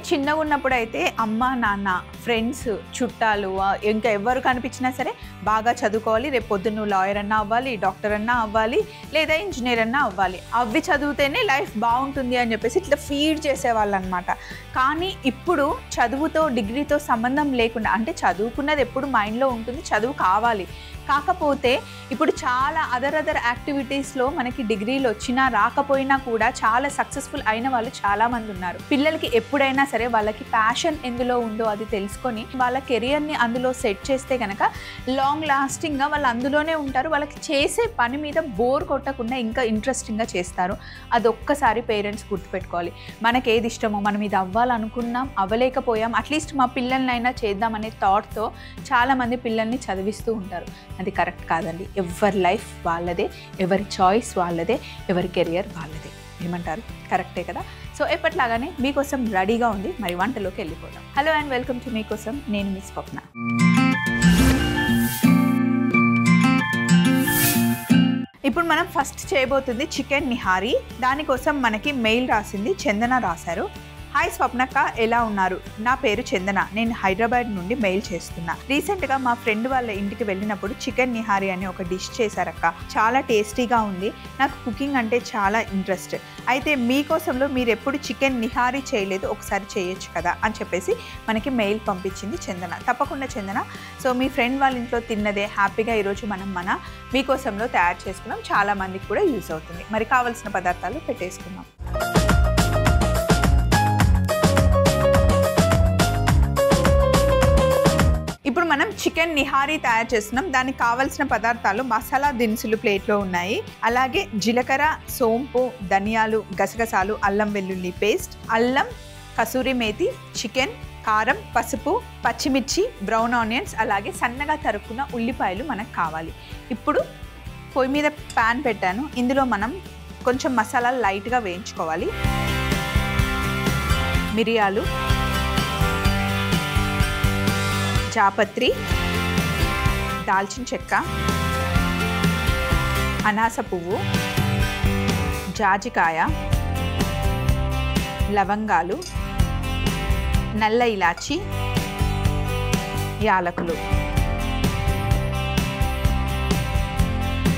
చిన్నగా ఉన్నప్పుడు అయితే అమ్మ నాన్న ఫ్రెండ్స్ చుట్టాలు ఇంకా ఎవరు కనిపించినా సరే బాగా చదువుకోవాలి, రేపు పొద్దున్న నువ్వు లాయర్ అన్నా అవ్వాలి, డాక్టర్ అన్నా అవ్వాలి, లేదా ఇంజనీర్ అన్నా అవ్వాలి, అవి చదివితేనే లైఫ్ బాగుంటుంది అని చెప్పేసి ఇట్లా ఫీడ్ చేసేవాళ్ళు అనమాట. కానీ ఇప్పుడు చదువుతో డిగ్రీతో సంబంధం లేకుండా, అంటే చదువుకున్నది ఎప్పుడు మైండ్లో ఉంటుంది, చదువు కావాలి, కాకపోతే ఇప్పుడు చాలా అదర్ యాక్టివిటీస్లో మనకి డిగ్రీలు వచ్చినా రాకపోయినా కూడా చాలా సక్సెస్ఫుల్ అయిన వాళ్ళు చాలామంది ఉన్నారు. పిల్లలకి ఎప్పుడైనా సరే వాళ్ళకి ప్యాషన్ ఎందులో ఉందో అది తెలుసుకొని వాళ్ళ కెరియర్ని అందులో సెట్ చేస్తే కనుక లాంగ్ లాస్టింగ్గా వాళ్ళు అందులోనే ఉంటారు. వాళ్ళకి చేసే పని మీద బోర్ కొట్టకుండా ఇంకా ఇంట్రెస్టింగ్గా చేస్తారు. అది ఒక్కసారి పేరెంట్స్ గుర్తుపెట్టుకోవాలి. మనకి ఏది ఇష్టమో మనం ఇది అవ్వాలనుకున్నాం, అవ్వలేకపోయాం, అట్లీస్ట్ మా పిల్లల్నైనా చేద్దామనే థాట్తో చాలామంది పిల్లల్ని చదివిస్తూ ఉంటారు. అది కరెక్ట్ కాదండి. ఎవరి లైఫ్ వాళ్ళదే, ఎవరి చాయిస్ వాళ్ళదే, ఎవరి కెరియర్ వాళ్ళదే. ఏమంటారు? కరెక్టే కదా? సో ఎప్పట్లాగానే మీకోసం రెడీగా ఉంది, మరి వంటలోకి వెళ్ళిపోదాం. హలో అండ్ వెల్కమ్ టు మీకోసం, నేను మీ స్వప్న. ఇప్పుడు మనం ఫస్ట్ చేయబోతుంది చికెన్ నిహారీ. దానికోసం మనకి మెయిల్ రాసింది చందన రాశారు. హాయ్ స్వప్నక్క, ఎలా ఉన్నారు? నా పేరు చందన, నేను హైదరాబాద్ నుండి మెయిల్ చేస్తున్నా. రీసెంట్గా మా ఫ్రెండ్ వాళ్ళ ఇంటికి వెళ్ళినప్పుడు చికెన్ నిహారీ అని ఒక డిష్ చేశారక్క. చాలా టేస్టీగా ఉంది. నాకు కుకింగ్ అంటే చాలా ఇంట్రెస్ట్. అయితే మీకోసంలో మీరు ఎప్పుడు చికెన్ నిహారీ చేయలేదు, ఒకసారి చేయొచ్చు కదా అని చెప్పేసి మనకి మెయిల్ పంపించింది చందన. తప్పకుండా చందన, సో మీ ఫ్రెండ్ వాళ్ళ ఇంట్లో తిన్నదే హ్యాపీగా ఈరోజు మనం మీకోసంలో తయారు చేసుకున్నాం. చాలా మందికి కూడా యూజ్ అవుతుంది. మరి కావాల్సిన పదార్థాలు పెట్టేసుకున్నాం. ఇప్పుడు మనం చికెన్ నిహారీ తయారు చేస్తున్నాం. దానికి కావాల్సిన పదార్థాలు మసాలా దినుసులు ప్లేట్లో ఉన్నాయి. అలాగే జీలకర్ర, సోంపు, ధనియాలు, గసగసాలు, అల్లం వెల్లుల్లి పేస్ట్, అల్లం, కసూరి మేతి, చికెన్, కారం, పసుపు, పచ్చిమిర్చి, బ్రౌన్ ఆనియన్స్, అలాగే సన్నగా తరుక్కున్న ఉల్లిపాయలు మనకు కావాలి. ఇప్పుడు పొయ్యి మీద ప్యాన్ పెట్టాను. ఇందులో మనం కొంచెం మసాలాలు లైట్గా వేయించుకోవాలి. మిరియాలు, జాపత్రి, దాల్చిన చెక్క, అనాస పువ్వు, జాజికాయ, లవంగాలు, నల్ల ఇలాచి, యాలకులు.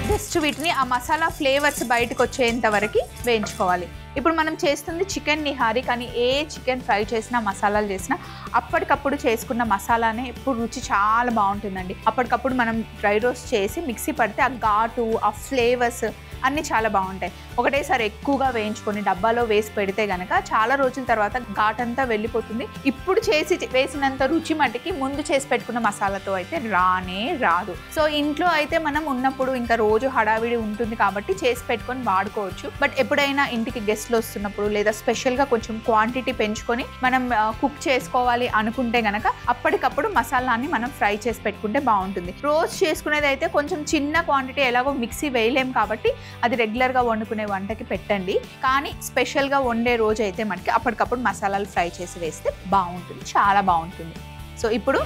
జస్ట్ వీటిని ఆ మసాలా ఫ్లేవర్స్ బయటకు వచ్చేంత వరకు వేయించుకోవాలి. ఇప్పుడు మనం చేస్తుంది చికెన్ నిహారీ, కానీ ఏ చికెన్ ఫ్రై చేసినా మసాలాలు చేసినా అప్పటికప్పుడు చేసుకున్న మసాలానే ఎప్పుడు రుచి చాలా బాగుంటుందండి. అప్పటికప్పుడు మనం డ్రై రోస్ట్ చేసి మిక్సీ పడితే ఆ ఘాటు, ఆ ఫ్లేవర్స్ అన్నీ చాలా బాగుంటాయి. ఒకటేసారి ఎక్కువగా వేయించుకొని డబ్బాలో వేసి పెడితే కనుక చాలా రోజుల తర్వాత ఘాటంతా వెళ్ళిపోతుంది. ఇప్పుడు చేసి వేసినంత రుచి మట్టికి ముందు చేసి పెట్టుకున్న మసాలాతో అయితే రానే రాదు. సో ఇంట్లో అయితే మనం ఉన్నప్పుడు ఇంకా రోజు హడావిడి ఉంటుంది కాబట్టి చేసి పెట్టుకొని వాడుకోవచ్చు. బట్ ఎప్పుడైనా ఇంటికి గెస్ట్లు వస్తున్నప్పుడు లేదా స్పెషల్గా కొంచెం క్వాంటిటీ పెంచుకొని మనం కుక్ చేసుకోవాలి అనుకుంటే కనుక అప్పటికప్పుడు మసాలాని మనం ఫ్రై చేసి పెట్టుకుంటే బాగుంటుంది. రోస్ట్ చేసుకునేది అయితే కొంచెం చిన్న క్వాంటిటీ, ఎలాగో మిక్సీ వేయలేం కాబట్టి అది రెగ్యులర్గా వండుకునే వంటకి పెట్టండి. కానీ స్పెషల్గా వండే రోజు అయితే మనకి అప్పటికప్పుడు మసాలాలు ఫ్రై చేసి వేస్తే బాగుంటుంది, చాలా బాగుంటుంది. సో ఇప్పుడు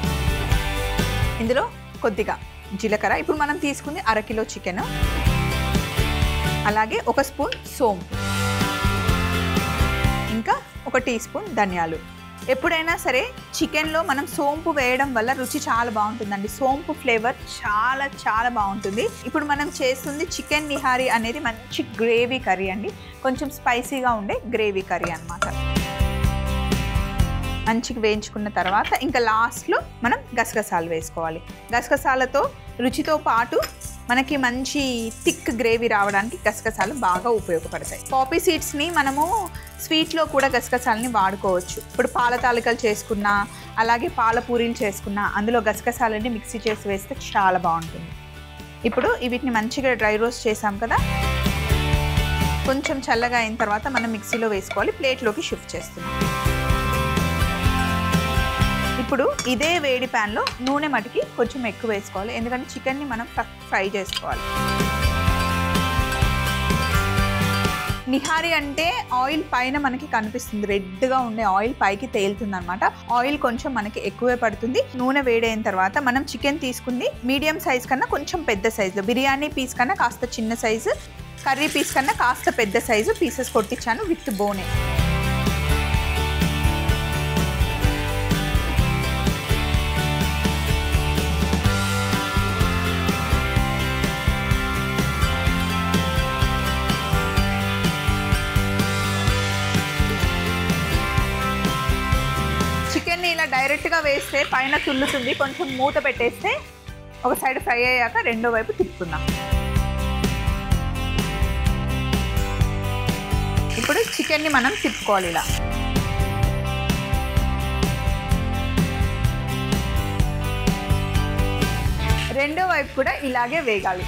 ఇందులో కొద్దిగా జీలకర్ర, ఇప్పుడు మనం తీసుకుంది అరకిలో చికెన్, అలాగే 1 స్పూన్ సోంపు, ఇంకా 1 టీ స్పూన్ ధనియాలు. ఎప్పుడైనా సరే చికెన్లో మనం సోంపు వేయడం వల్ల రుచి చాలా బాగుంటుందండి. సోంపు ఫ్లేవర్ చాలా చాలా బాగుంటుంది. ఇప్పుడు మనం చేస్తుంది చికెన్ నిహారీ అనేది మంచి గ్రేవీ కర్రీ అండి. కొంచెం స్పైసీగా ఉండే గ్రేవీ కర్రీ అన్నమాట. మంచిగా వేయించుకున్న తర్వాత ఇంకా లాస్ట్లో మనం గసగసాలు వేసుకోవాలి. గసగసాలతో రుచితో పాటు మనకి మంచి థిక్ గ్రేవీ రావడానికి గసగసాలు బాగా ఉపయోగపడతాయి. పాపీ సీడ్స్ని మనము స్వీట్లో కూడా గసగసాలని వాడుకోవచ్చు. ఇప్పుడు పాల తాలికలు చేసుకున్నా, అలాగే పాల పూరీలు చేసుకున్నా అందులో గసగసాలని మిక్సీ చేసి వేస్తే చాలా బాగుంటుంది. ఇప్పుడు వీటిని మంచిగా డ్రై రోస్ట్ చేసాం కదా, కొంచెం చల్లగా అయిన తర్వాత మనం మిక్సీలో వేసుకోవాలి. ప్లేట్లోకి షిఫ్ట్ చేస్తున్నాం. ఇప్పుడు ఇదే వేడి ప్యాన్లో నూనె మటుకి కొంచెం ఎక్కువ వేసుకోవాలి, ఎందుకంటే చికెన్ని మనం ఫ్రై చేసుకోవాలి. నిహారీ అంటే ఆయిల్ పైన మనకి కనిపిస్తుంది, రెడ్గా ఉండే ఆయిల్ పైకి తేలుతుంది అనమాట. ఆయిల్ కొంచెం మనకి ఎక్కువే పడుతుంది. నూనె వేడైన తర్వాత మనం చికెన్ తీసుకుంది మీడియం సైజ్ కన్నా కొంచెం పెద్ద సైజులో, బిర్యానీ పీస్ కన్నా కాస్త చిన్న సైజు, కర్రీ పీస్ కన్నా కాస్త పెద్ద సైజు పీసెస్ కొట్టించాను విత్ బోనే. డైరెక్ట్గా వేస్తే పైన తుల్లుతుంది. కొంచెం మూత పెట్టేస్తే ఒక సైడ్ ఫ్రై అయ్యాక రెండో వైపు తిప్పుకుందాం. ఇప్పుడు చికెన్ని మనం తిప్పుకోవాలి ఇలా. రెండో వైపు కూడా ఇలాగే వేగాలి.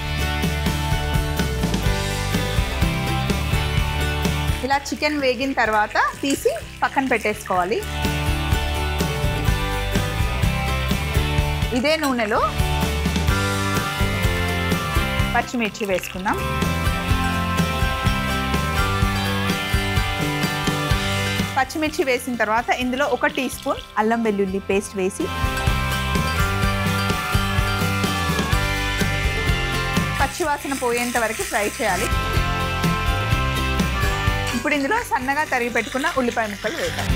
ఇలా చికెన్ వేగిన తర్వాత తీసి పక్కన పెట్టేసుకోవాలి. ఇదే నూనెలో పచ్చిమిర్చి వేసుకుందాం. పచ్చిమిర్చి వేసిన తర్వాత ఇందులో 1 టీ స్పూన్ అల్లం వెల్లుల్లి పేస్ట్ వేసి పచ్చివాసన పోయేంత వరకు ఫ్రై చేయాలి. ఇప్పుడు ఇందులో సన్నగా తరిగి పెట్టుకున్న ఉల్లిపాయ ముక్కలు వేద్దాం.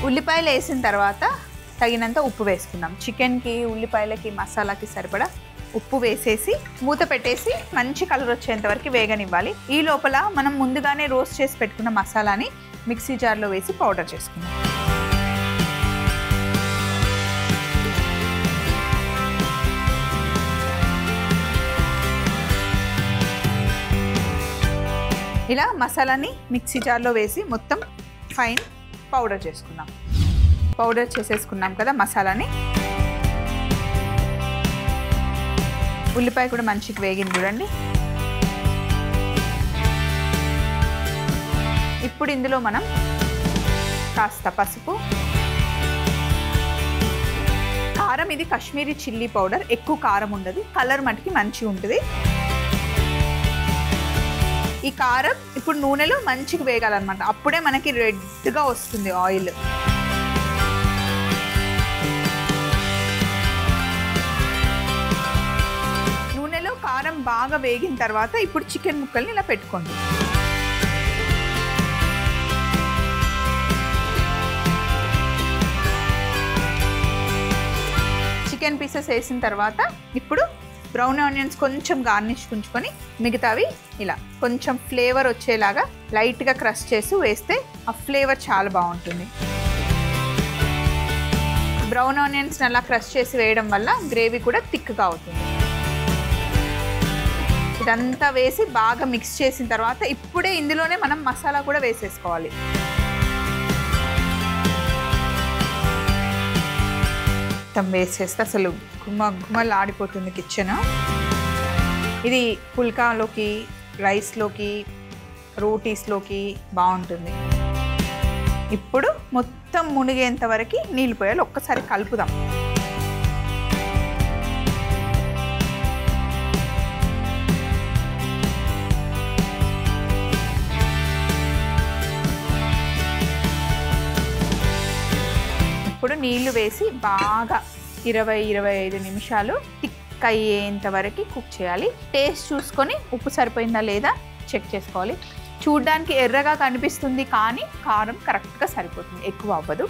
ఉల్లిపాయలు వేసిన తర్వాత తగినంత ఉప్పు వేసుకుందాం. చికెన్కి, ఉల్లిపాయలకి, మసాలాకి సరిపడా ఉప్పు వేసేసి మూత పెట్టేసి మంచి కలర్ వచ్చేంత వరకు వేగనివ్వాలి. ఈ లోపల మనం ముందుగానే రోస్ట్ చేసి పెట్టుకున్న మసాలాని మిక్సీ జార్లో వేసి పౌడర్ చేసుకుందాం. ఇలా మసాలాని మిక్సీ జార్లో వేసి మొత్తం ఫైన్ పౌడర్ చేసుకుందాం. పౌడర్ చేసేసుకున్నాం కదా మసాలాని. ఉల్లిపాయ కూడా మంచిగా వేగింది చూడండి. ఇప్పుడు ఇందులో మనం కాస్త పసుపు, కారం. ఇది కాశ్మీరీ చిల్లీ పౌడర్, ఎక్కువ కారం ఉండదు, కలర్ మటుకి మంచిగా ఉంటుంది. ఈ కారం ఇప్పుడు నూనెలో మంచిగా వేగాలన్నమాట. అప్పుడే మనకి రెడ్గా వస్తుంది ఆయిల్. నూనెలో కారం బాగా వేగిన తర్వాత ఇప్పుడు చికెన్ ముక్కల్ని ఇలా పెట్టుకోండి. చికెన్ పీసెస్ వేసిన తర్వాత ఇప్పుడు బ్రౌన్ ఆనియన్స్ కొంచెం గార్నిష్ ఉంచుకొని మిగతావి ఇలా కొంచెం ఫ్లేవర్ వచ్చేలాగా లైట్గా క్రష్ చేసి వేస్తే ఆ ఫ్లేవర్ చాలా బాగుంటుంది. బ్రౌన్ ఆనియన్స్ అలా క్రష్ చేసి వేయడం వల్ల గ్రేవీ కూడా థిక్గా అవుతుంది. ఇదంతా వేసి బాగా మిక్స్ చేసిన తర్వాత ఇప్పుడే ఇందులోనే మనం మసాలా కూడా వేసేసుకోవాలి. మొత్తం వేసేస్తే అసలు గుమ్మలు ఆడిపోతుంది కిచెన్. ఇది పుల్కాలోకి, రైస్లోకి, రోటీస్లోకి బాగుంటుంది. ఇప్పుడు మొత్తం మునిగేంత వరకు నీళ్ళు పోయాలి. ఒక్కసారి కలుపుదాం. ఇప్పుడు నీళ్లు వేసి బాగా 20-25 నిమిషాలు థిక్ అయ్యేంత వరకు కుక్ చేయాలి. టేస్ట్ చూసుకొని ఉప్పు సరిపోయిందా లేదా చెక్ చేసుకోవాలి. చూడ్డానికి ఎర్రగా కనిపిస్తుంది కానీ కారం కరెక్ట్గా సరిపోతుంది, ఎక్కువ అవ్వదు.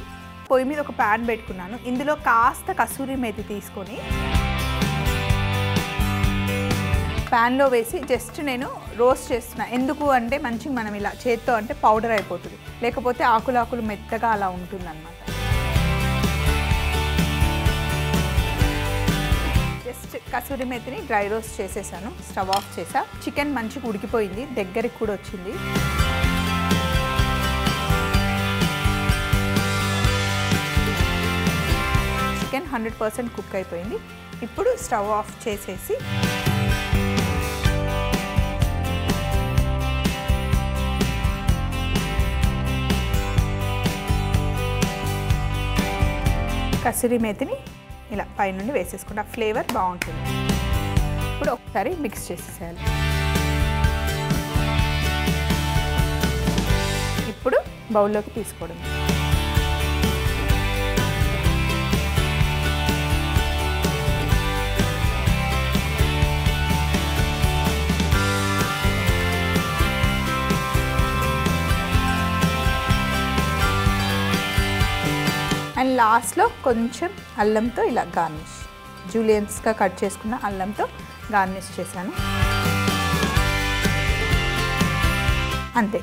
పొయ్యి మీద ఒక ప్యాన్ పెట్టుకున్నాను. ఇందులో కాస్త కసూరి మేతి తీసుకొని ప్యాన్లో వేసి జస్ట్ నేను రోస్ట్ చేస్తున్నా. ఎందుకు అంటే మంచిగా మనం ఇలా చేత్తో అంటే పౌడర్ అయిపోతుంది, లేకపోతే ఆకులు మెత్తగా అలా ఉంటుంది అన్నమాట. జస్ట్ కసూరి మేతిని డ్రై రోస్ట్ చేసేసాను. స్టవ్ ఆఫ్ చేసా. చికెన్ మంచిగా ఉడికిపోయింది, దగ్గరికి కూడా వచ్చింది. చికెన్ 100% కుక్ అయిపోయింది. ఇప్పుడు స్టవ్ ఆఫ్ చేసేసి కసూరి మేతిని ఇలా పైనుండి వేసేసుకుంటే ఆ ఫ్లేవర్ బాగుంటుంది. ఇప్పుడు ఒకసారి మిక్స్ చేసేసేయాలి. ఇప్పుడు బౌల్లోకి తీసుకోవడం. అండ్ లాస్ట్లో కొంచెం అల్లంతో ఇలా గార్నిష్. జూలియన్స్గా కట్ చేసుకున్న అల్లంతో గార్నిష్ చేశాను. అంతే,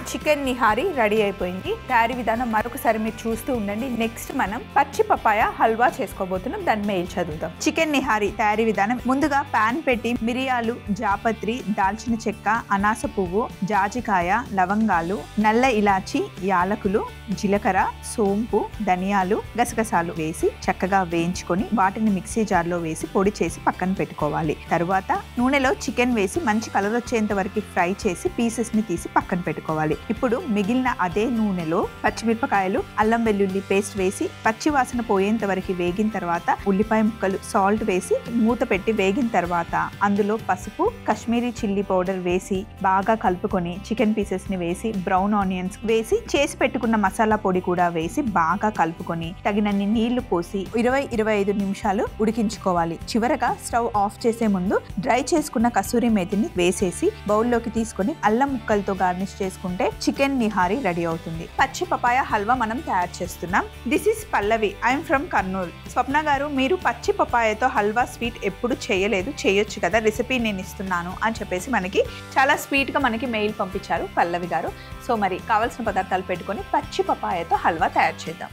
చికెన్ నిహారీ రెడీ అయిపోయింది. తయారీ విధానం మరొకసారి మీరు చూస్తూ ఉండండి. నెక్స్ట్ మనం పచ్చి పపాయ హల్వా చేసుకోబోతున్నాం. దాని మెయిల్ చదువుతాం. చికెన్ నిహారీ తయారీ విధానం: ముందుగా పాన్ పెట్టి మిరియాలు, జాపత్రి, దాల్చిన చెక్క, అనాస పువ్వు, జాజికాయ, లవంగాలు, నల్ల ఇలాచి, యాలకులు, జీలకర్ర, సోంపు, ధనియాలు, గసగసాలు వేసి చక్కగా వేయించుకొని వాటిని మిక్సీ జార్లో వేసి పొడి చేసి పక్కన పెట్టుకోవాలి. తరువాత నూనెలో చికెన్ వేసి మంచి కలర్ వచ్చేంత వరకు ఫ్రై చేసి పీసెస్ ని తీసి పక్కన పెట్టుకోవాలి. ఇప్పుడు మిగిలిన అదే నూనెలో పచ్చిమిరపకాయలు, అల్లం వెల్లుల్లి పేస్ట్ వేసి పచ్చి వాసన పోయేంత వరకు వేగిన తర్వాత ఉల్లిపాయ ముక్కలు, సాల్ట్ వేసి మూత పెట్టి వేగిన తర్వాత అందులో పసుపు, కాశ్మీరీ చిల్లీ పౌడర్ వేసి బాగా కలుపుకొని చికెన్ పీసెస్ ని వేసి బ్రౌన్ ఆనియన్స్ వేసి చేసి పెట్టుకున్న మసాలా పొడి కూడా వేసి బాగా కలుపుకొని తగినన్ని నీళ్లు పోసి 20-25 నిమిషాలు ఉడికించుకోవాలి. చివరగా స్టవ్ ఆఫ్ చేసే ముందు డ్రై చేసుకున్న కసూరి మేతిని వేసేసి బౌల్లోకి తీసుకొని అల్లం ముక్కలతో గార్నిష్ చేసుకుంటే చికెన్ నిహారీ రెడీ అవుతుంది. పచ్చి పపాయ హల్వా మనం తయారు చేస్తున్నాం. This is Pallavi, I'm from Kurnool. Swapna garu, మీరు పచ్చి పపాయతో హల్వా స్వీట్ ఎప్పుడు చేయలేదు, చేయొచ్చు కదా, రెసిపీ నేను ఇస్తున్నాను అని చెప్పేసి మనకి చాలా స్వీట్గా మనకి మెయిల్ పంపించారు పల్లవి గారు. సో మరి కావాల్సిన పదార్థాలు పెట్టుకొని పచ్చి పపాయతో హల్వా తయారు చేద్దాం.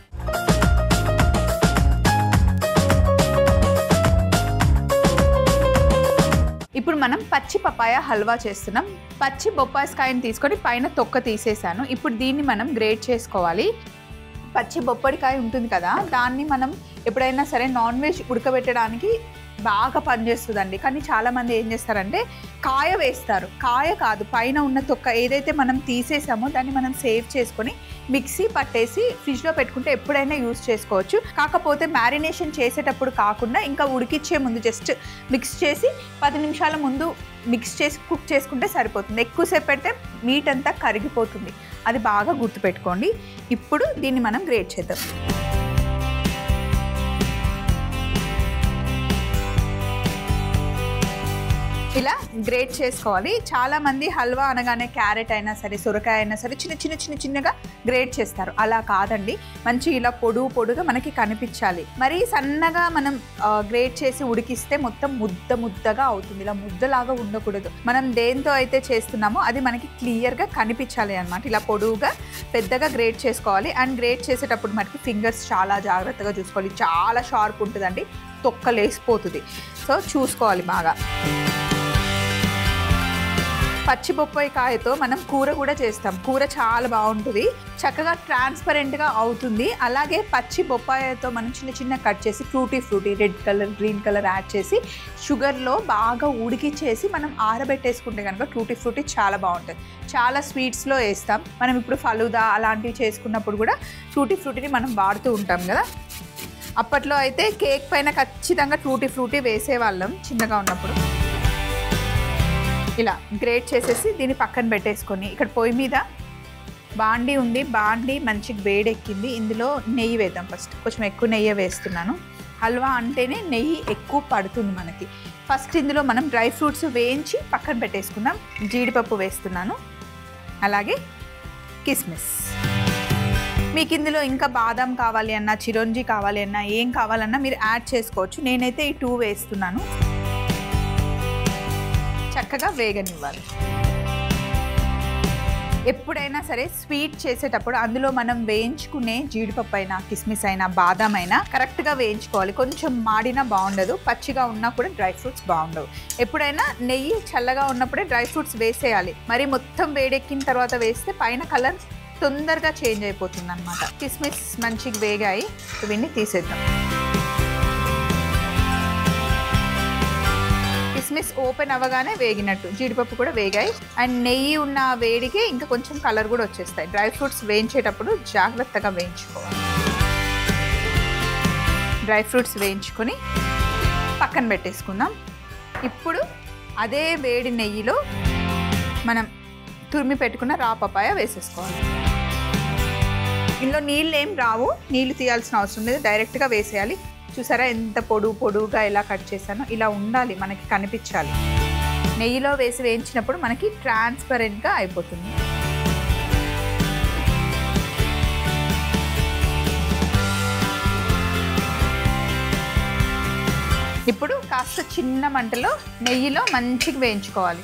ఇప్పుడు మనం పచ్చి పపాయ హల్వా చేస్తున్నాం. పచ్చి బొప్పాయికాయని తీసుకొని పైన తొక్క తీసేసాను. ఇప్పుడు దీన్ని మనం గ్రేట్ చేసుకోవాలి. పచ్చి బొప్పడికాయ ఉంటుంది కదా, దాన్ని మనం ఎప్పుడైనా సరే నాన్ వెజ్ ఉడకబెట్టడానికి బాగా పనిచేస్తుందండి. కానీ చాలామంది ఏం చేస్తారంటే కాయ వేస్తారు. కాయ కాదు, పైన ఉన్న తొక్క ఏదైతే మనం తీసేసామో దాన్ని మనం సేవ్ చేసుకొని మిక్సీ పట్టేసి ఫ్రిడ్జ్లో పెట్టుకుంటే ఎప్పుడైనా యూజ్ చేసుకోవచ్చు. కాకపోతే మ్యారినేషన్ చేసేటప్పుడు కాకుండా ఇంకా ఉడికిచ్చే ముందు జస్ట్ మిక్స్ చేసి 10 నిమిషాల ముందు మిక్స్ చేసి కుక్ చేసుకుంటే సరిపోతుంది. ఎక్కువసేపు పెడితే మీట్ అంతా కరిగిపోతుంది. అది బాగా గుర్తుపెట్టుకోండి. ఇప్పుడు దీన్ని మనం గ్రేట్ చేద్దాం. ఇలా గ్రేట్ చేసుకోవాలి. చాలామంది హల్వా అనగానే క్యారెట్ అయినా సరే, సొరకాయ అయినా సరే చిన్నగా గ్రేట్ చేస్తారు. అలా కాదండి, మంచి ఇలా పొడుగా మనకి కనిపించాలి. మరీ సన్నగా మనం గ్రేట్ చేసి ఉడికిస్తే మొత్తం ముద్దగా అవుతుంది. ఇలా ముద్దలాగా ఉండకూడదు. మనం దేంతో అయితే చేస్తున్నామో అది మనకి క్లియర్గా కనిపించాలి అన్నమాట. ఇలా పొడుగా పెద్దగా గ్రేట్ చేసుకోవాలి. అండ్ గ్రేట్ చేసేటప్పుడు మనకి ఫింగర్స్ చాలా జాగ్రత్తగా చూసుకోవాలి. చాలా షార్ప్ ఉంటుందండి, తొక్కలేసిపోతుంది. సో చూసుకోవాలి బాగా. పచ్చి బొప్పాయి కాయతో మనం కూర కూడా చేస్తాం. కూర చాలా బాగుంటుంది, చక్కగా ట్రాన్స్పరెంట్గా అవుతుంది. అలాగే పచ్చి బొప్పాయితో మనం చిన్న కట్ చేసి Frooti red colour, green colour add చేసి షుగర్లో బాగా ఉడికిచ్చేసి మనం ఆరబెట్టేసుకుంటే కనుక ఫ్రూటీ చాలా బాగుంటుంది. చాలా స్వీట్స్లో వేస్తాం. మనం ఇప్పుడు ఫలూదా అలాంటివి చేసుకున్నప్పుడు కూడా ఫ్రూటీని మనం వాడుతూ ఉంటాం కదా. అప్పట్లో అయితే కేక్ పైన ఖచ్చితంగా ఫ్రూటీ వేసేవాళ్ళం చిన్నగా ఉన్నప్పుడు. ఇలా గ్రేట్ చేసేసి దీన్ని పక్కన పెట్టేసుకొని ఇక్కడ పొయ్యి మీద బాండీ ఉంది. బాండీ మంచిగా వేడెక్కింది. ఇందులో నెయ్యి వేద్దాం. ఫస్ట్ కొంచెం ఎక్కువ నెయ్యి వేస్తున్నాను. హల్వా అంటేనే నెయ్యి ఎక్కువ పడుతుంది మనకి. ఫస్ట్ ఇందులో మనం డ్రై ఫ్రూట్స్ వేయించి పక్కన పెట్టేసుకుందాం. జీడిపప్పు వేస్తున్నాను, అలాగే కిస్మిస్. మీకు ఇందులో ఇంకా బాదాం కావాలి అన్నా, చిరోంజి కావాలి అన్నా, ఏం కావాలన్నా మీరు యాడ్ చేసుకోవచ్చు. నేనైతే ఈ 2 వేస్తున్నాను. చక్కగా వేగనివ్వాలి. ఎప్పుడైనా సరే స్వీట్ చేసేటప్పుడు అందులో మనం వేయించుకునే జీడిపప్పు అయినా, కిస్మిస్ అయినా, బాదాం అయినా కరెక్ట్గా వేయించుకోవాలి. కొంచెం మాడినా బాగుండదు, పచ్చిగా ఉన్నా కూడా డ్రై ఫ్రూట్స్ బాగుండవు. ఎప్పుడైనా నెయ్యి చల్లగా ఉన్నప్పుడే డ్రై ఫ్రూట్స్ వేసేయాలి. మరి మొత్తం వేడెక్కిన తర్వాత వేస్తే పైన కలర్ తొందరగా చేంజ్ అయిపోతుంది అన్నమాట. కిస్మిస్ మంచిగా వేగాయి, ఇవన్నీ తీసేద్దాం. కిస్మిస్ ఓపెన్ అవ్వగానే వేగినట్టు, జీడిపప్పు కూడా వేగాయి. అండ్ నెయ్యి ఉన్న వేడికి ఇంకా కొంచెం కలర్ కూడా వచ్చేస్తాయి. డ్రై ఫ్రూట్స్ వేయించేటప్పుడు జాగ్రత్తగా వేయించుకోవాలి. డ్రై ఫ్రూట్స్ వేయించుకొని పక్కన పెట్టేసుకుందాం. ఇప్పుడు అదే వేడి నెయ్యిలో మనం తురిమి పెట్టుకున్న రా పపాయ వేసేసుకోవాలి. ఇందులో నీళ్ళు ఏం రావు, నీళ్ళు తీయాల్సిన అవసరం లేదు, డైరెక్ట్గా వేసేయాలి. చూసారా ఎంత పొడువుగా ఎలా కట్ చేశానో, ఇలా ఉండాలి, మనకి కనిపించాలి. నెయ్యిలో వేసి వేయించినప్పుడు మనకి ట్రాన్స్పరెంట్గా అయిపోతుంది. ఇప్పుడు కాస్త చిన్న మంటలో నెయ్యిలో మంచిగా వేయించుకోవాలి.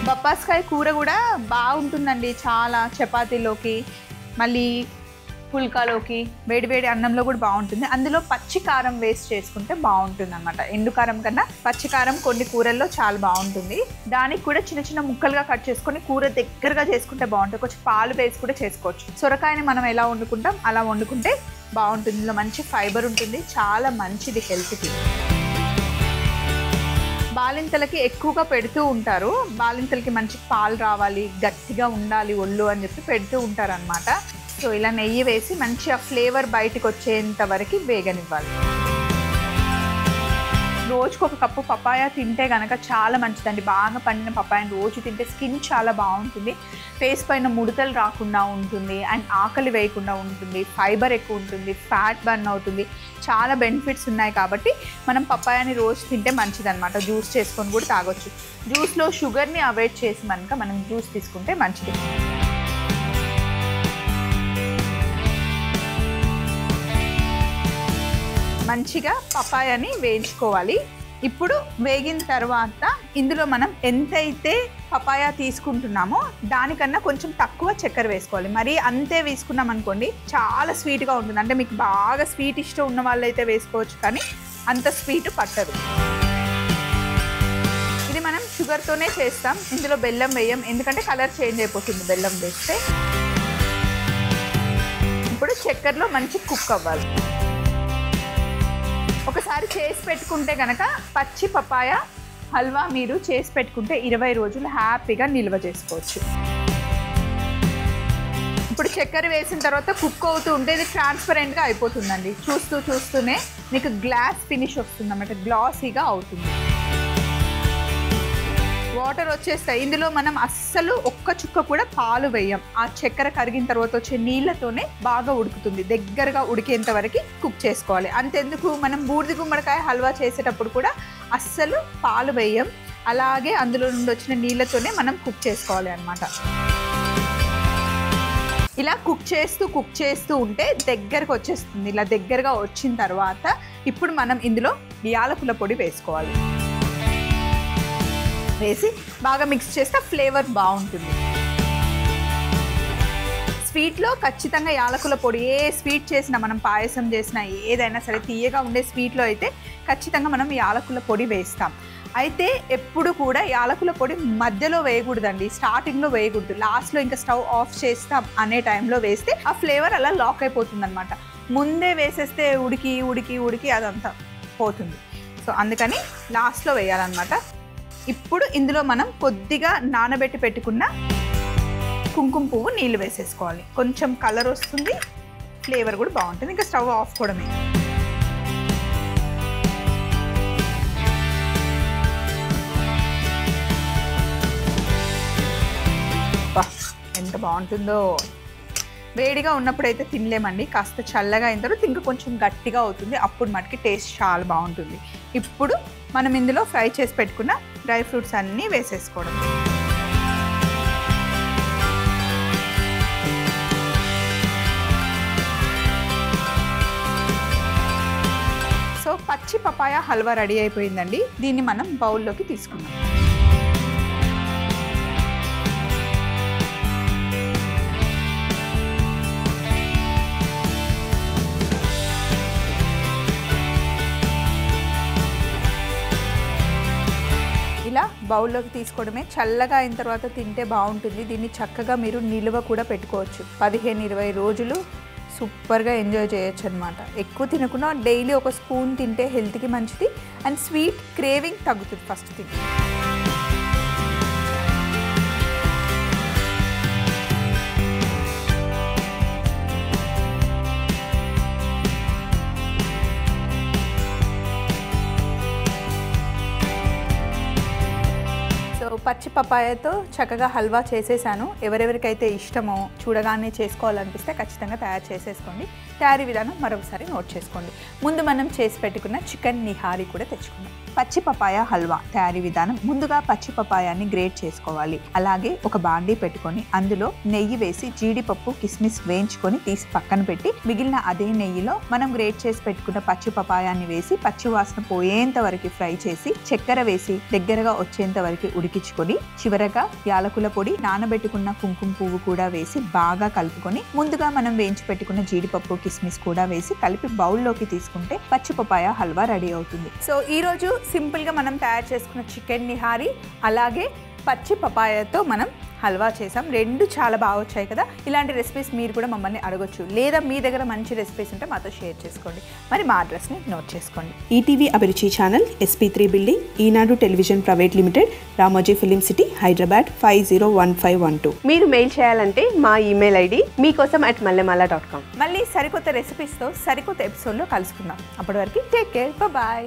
బొప్పాస్కాయ కూర కూడా బాగుంటుందండి, చాలా చపాతీలోకి, మళ్ళీ పుల్కాలోకి, వేడివేడి అన్నంలో కూడా బాగుంటుంది. అందులో పచ్చి కారం వేస్ట్ చేసుకుంటే బాగుంటుంది అనమాట. ఎండు కారం కన్నా పచ్చి కారం కొన్ని కూరల్లో చాలా బాగుంటుంది. దానికి కూడా చిన్న చిన్న ముక్కలుగా కట్ చేసుకొని కూర దగ్గరగా చేసుకుంటే బాగుంటుంది. కొంచెం పాలు వేసి కూడా చేసుకోవచ్చు. సొరకాయని మనం ఎలా వండుకుంటాం అలా వండుకుంటే బాగుంటుంది. ఇందులో మంచి ఫైబర్ ఉంటుంది, చాలా మంచిది హెల్త్కి. బాలింతలకి ఎక్కువగా పెడుతూ ఉంటారు. బాలింతలకి మంచి పాలు రావాలి, గట్టిగా ఉండాలి ఒళ్ళు అని చెప్పి పెడుతూ ఉంటారు అనమాట. సో ఇలా నెయ్యి వేసి మంచిగా ఫ్లేవర్ బయటకు వచ్చేంత వరకు వేగనివ్వాలి. రోజుకు ఒక కప్పు పపాయ తింటే కనుక చాలా మంచిదండి. బాగా పండిన పపాయని రోజు తింటే స్కిన్ చాలా బాగుంటుంది, ఫేస్ పైన ముడతలు రాకుండా ఉంటుంది, అండ్ ఆకలి వేయకుండా ఉంటుంది, ఫైబర్ ఎక్కువ ఉంటుంది, ఫ్యాట్ బర్న్ అవుతుంది, చాలా బెనిఫిట్స్ ఉన్నాయి. కాబట్టి మనం పపాయాని రోజు తింటే మంచిదన్నమాట. జ్యూస్ చేసుకొని కూడా తాగొచ్చు. జ్యూస్లో షుగర్ని అవాయిడ్ చేసి మనం జ్యూస్ తీసుకుంటే మంచిది. మంచిగా పపాయాని వేయించుకోవాలి. ఇప్పుడు వేగిన తర్వాత ఇందులో మనం ఎంతైతే పపాయా తీసుకుంటున్నామో దానికన్నా కొంచెం తక్కువ చక్కెర వేసుకోవాలి. మరి అంతే వేసుకున్నాం అనుకోండి చాలా స్వీట్గా ఉంటుంది. అంటే మీకు బాగా స్వీట్ ఇష్టం ఉన్న వాళ్ళైతే వేసుకోవచ్చు, కానీ అంత స్వీట్ పట్టదు. ఇది మనం షుగర్తోనే చేస్తాం, ఇందులో బెల్లం వేయం, ఎందుకంటే కలర్ చేంజ్ అయిపోతుంది బెల్లం వేస్తే. ఇప్పుడు చక్కెరలో మంచి కుక్ అవ్వాలి. ఒకసారి చేసి పెట్టుకుంటే కనుక పచ్చి పపాయ హల్వా మీరు చేసి పెట్టుకుంటే 20 రోజులు హ్యాపీగా నిల్వ చేసుకోవచ్చు. ఇప్పుడు చక్కెర వేసిన తర్వాత కుక్ అవుతూ ఉంటే ఇది ట్రాన్స్పరెంట్గా అయిపోతుందండి. చూస్తూనే మీకు గ్లాస్ ఫినిష్ వస్తుంది అన్నమాట, గ్లాసీగా అవుతుంది. వాటర్ వచ్చేస్తాయి. ఇందులో మనం అస్సలు ఒక్క చుక్క కూడా పాలు వేయం. ఆ చక్కెర కరిగిన తర్వాత వచ్చే నీళ్ళతోనే బాగా ఉడుకుతుంది. దగ్గరగా ఉడికేంత వరకు కుక్ చేసుకోవాలి. అంతెందుకు, మనం బూడిద గుమ్మడికాయ హల్వా చేసేటప్పుడు కూడా అస్సలు పాలు వేయం. అలాగే అందులో నుండి వచ్చిన నీళ్ళతోనే మనం కుక్ చేసుకోవాలి అన్నమాట. ఇలా కుక్ చేస్తూ ఉంటే దగ్గరకు వచ్చేస్తుంది. ఇలా దగ్గరగా వచ్చిన తర్వాత ఇప్పుడు మనం ఇందులో యాలకుల పొడి వేసుకోవాలి. వేసి బాగా మిక్స్ చేస్తే ఫ్లేవర్ బాగుంటుంది. స్వీట్లో ఖచ్చితంగా యాలకుల పొడి, ఏ స్వీట్ చేసినా, మనం పాయసం చేసినా, ఏదైనా సరే తీయగా ఉండే స్వీట్లో అయితే ఖచ్చితంగా మనం యాలకుల పొడి వేస్తాం. అయితే ఎప్పుడు కూడా యాలకుల పొడి మధ్యలో వేయకూడదండి, స్టార్టింగ్లో వేయకూడదు. లాస్ట్లో ఇంకా స్టవ్ ఆఫ్ చేస్తాం అనే టైంలో వేస్తే ఆ ఫ్లేవర్ అలా లాక్ అయిపోతుంది అనమాట. ముందే వేసేస్తే ఉడికి అదంతా పోతుంది. సో అందుకని లాస్ట్లో వేయాలన్నమాట. ఇప్పుడు ఇందులో మనం కొద్దిగా నానబెట్టి పెట్టుకున్న కుంకుమ పువ్వు నీళ్ళు వేసేసుకోవాలి. కొంచెం కలర్ వస్తుంది, ఫ్లేవర్ కూడా బాగుంటుంది. ఇంకా స్టవ్ ఆఫ్ కూడమే. ఎంత బాగుంటుందో. వేడిగా ఉన్నప్పుడైతే తినలేమండి, కాస్త చల్లగా అయిన తర్వాత ఇంకా కొంచెం గట్టిగా అవుతుంది, అప్పుడు మనకి టేస్ట్ చాలా బాగుంటుంది. ఇప్పుడు మనం ఇందులో ఫ్రై చేసి పెట్టుకున్న డ్రై ఫ్రూట్స్ అన్నీ వేసేసుకోవడం. సో పచ్చి పపాయ హల్వా రెడీ అయిపోయిందండి. దీన్ని మనం బౌల్లోకి తీసుకుందాం. ఇలా బౌల్లోకి తీసుకోవడమే. చల్లగా అయిన తర్వాత తింటే బాగుంటుంది. దీన్ని చక్కగా మీరు నిల్వ కూడా పెట్టుకోవచ్చు. 15-20 రోజులు సూపర్గా ఎంజాయ్ చేయొచ్చు అనమాట. ఎక్కువ తినకుండా డైలీ ఒక స్పూన్ తింటే హెల్త్కి మంచిది, అండ్ స్వీట్ క్రేవింగ్ తగ్గుతుంది ఫస్ట్ థింగ్. పచ్చి పపాయతో చక్కగా హల్వా చేసేసాను. ఎవరెవరికైతే ఇష్టమో చూడగానే చేసుకోవాలనిపిస్తే ఖచ్చితంగా తయారు చేసేసుకోండి. తయారీ విధానం మరొకసారి నోట్ చేసుకోండి. ముందు మనం చేసి పెట్టుకున్న చికెన్ నిహారీ కూడా తెచ్చుకుందాం. పచ్చి పపాయ హల్వా తయారీ విధానం. ముందుగా పచ్చి పపాయాన్ని గ్రేట్ చేసుకోవాలి. అలాగే ఒక బాండీ పెట్టుకొని అందులో నెయ్యి వేసి జీడిపప్పు కిస్మిస్ వేయించుకొని తీసి పక్కన పెట్టి మిగిలిన అదే నెయ్యిలో మనం గ్రేట్ చేసి పెట్టుకున్న పచ్చి పపాయాన్ని వేసి పచ్చి వాసన పోయేంత వరకు ఫ్రై చేసి చక్కెర వేసి దగ్గరగా వచ్చేంత వరకు ఉడికించుకొని చివరగా యాలకుల పొడి, నానబెట్టుకున్న కుంకుమ పువ్వు కూడా వేసి బాగా కలుపుకొని ముందుగా మనం వేయించి పెట్టుకున్న జీడిపప్పు కిస్మిస్ కూడా వేసి కలిపి బౌల్లోకి తీసుకుంటే పచ్చి పపాయ హల్వా రెడీ అవుతుంది. సో ఈరోజు సింపుల్గా మనం తయారు చేసుకున్న చికెన్ నిహారీ అలాగే పచ్చి పపాయతో మనం హల్వా చేసాం. రెండు చాలా బాగా వచ్చాయి కదా. ఇలాంటి రెసిపీస్ మీరు కూడా మమ్మల్ని అడగొచ్చు, లేదా మీ దగ్గర మంచి రెసిపీస్ ఉంటే మాతో షేర్ చేసుకోండి. మరి మా అడ్రస్ని నోట్ చేసుకోండి. ETV Abhiruchi channel, SP3 building, Eenadu television private limited, Ramoji film city, Hyderabad 501512. మీరు మెయిల్ చేయాలంటే మా ఈమెయిల్ ఐడి meekosam@mallemala.com. మళ్ళీ సరికొత్త రెసిపీస్తో సరికొత్త ఎపిసోడ్లో కలుసుకుందాం. అప్పటి వరకు టేక్ కేర్, బాయ్.